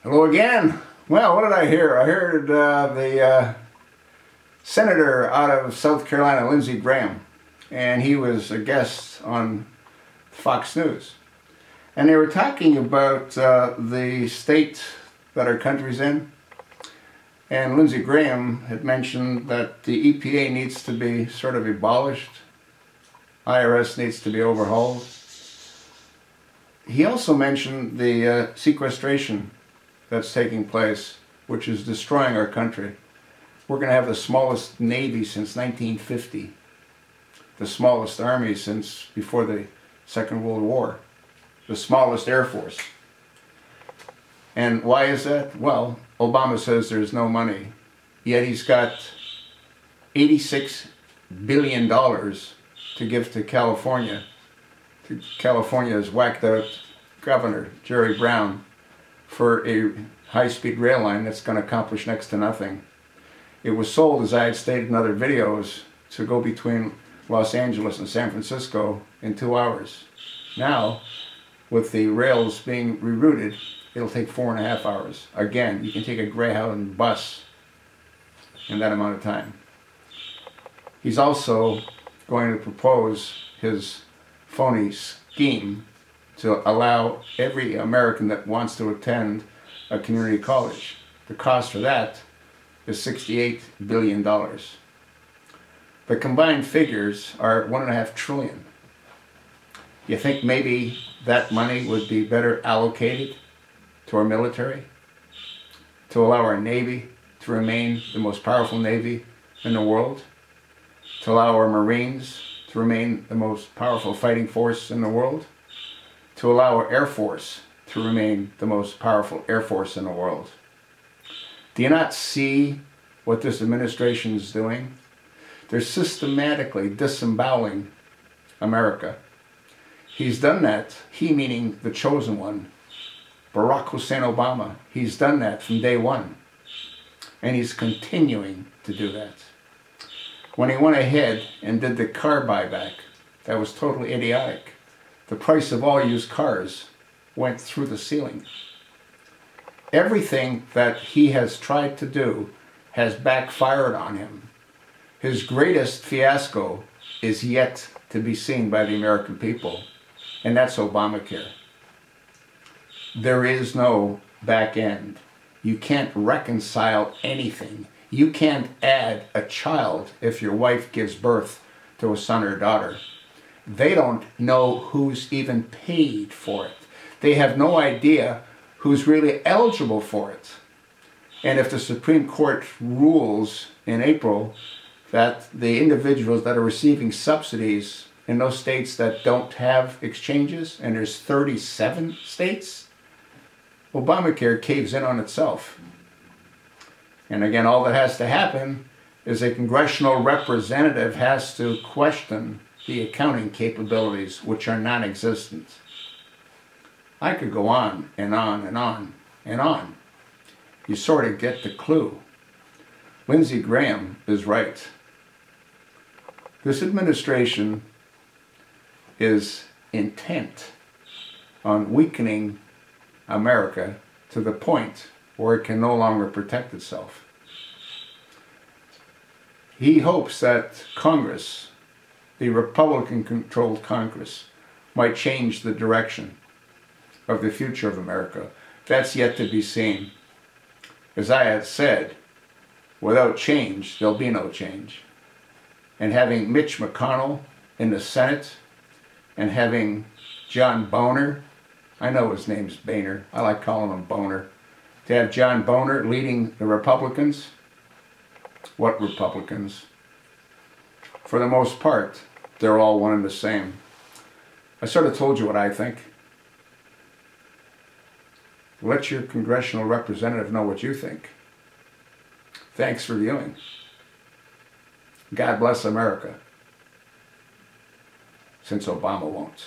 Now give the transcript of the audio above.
Hello again. Well, what did I hear? I heard the senator out of South Carolina, Lindsay, and he was a guest on Fox News. And they were talking about the state that our country's in. And Lindsey Graham had mentioned that the EPA needs to be sort of abolished. IRS needs to be overhauled. He also mentioned the sequestration that's taking place, which is destroying our country. We're going to have the smallest Navy since 1950, the smallest Army since before the Second World War, the smallest Air Force. And why is that? Well, Obama says there's no money, yet he's got $86 billion to give to California. California's whacked out Governor Jerry Brown for a high-speed rail line that's going to accomplish next to nothing. It was sold, as I had stated in other videos, to go between Los Angeles and San Francisco in 2 hours. Now, with the rails being rerouted, it'll take 4.5 hours. Again, you can take a Greyhound bus in that amount of time. He's also going to propose his phony scheme to allow every American that wants to attend a community college. The cost for that is $68 billion. The combined figures are $1.5 trillion. You think maybe that money would be better allocated to our military, to allow our Navy to remain the most powerful Navy in the world, to allow our Marines to remain the most powerful fighting force in the world, to allow our Air Force to remain the most powerful Air Force in the world? Do you not see what this administration is doing? They're systematically disemboweling America. He's done that, he meaning the chosen one, Barack Hussein Obama. He's done that from day one. And he's continuing to do that. When he went ahead and did the car buyback, that was totally idiotic. The price of all used cars went through the ceiling. Everything that he has tried to do has backfired on him. His greatest fiasco is yet to be seen by the American people, and that's Obamacare. There is no back end. You can't reconcile anything. You can't add a child if your wife gives birth to a son or daughter. They don't know who's even paid for it. They have no idea who's really eligible for it. And if the Supreme Court rules in April that the individuals that are receiving subsidies in those states that don't have exchanges, and there's 37 states, Obamacare caves in on itself. And again, all that has to happen is a congressional representative has to question the accounting capabilities, which are non-existent. I could go on and on and on and on. You sort of get the clue. Lindsey Graham is right. This administration is intent on weakening America to the point where it can no longer protect itself. He hopes that Congress, the Republican-controlled Congress, might change the direction of the future of America. That's yet to be seen. As I had said, without change, there'll be no change. And having Mitch McConnell in the Senate, and having John Boehner, I know his name's Boehner, I like calling him Boehner, to have John Boehner leading the Republicans. What Republicans? For the most part, they're all one and the same. I sort of told you what I think. Let your congressional representative know what you think. Thanks for viewing. God bless America, since Obama won't.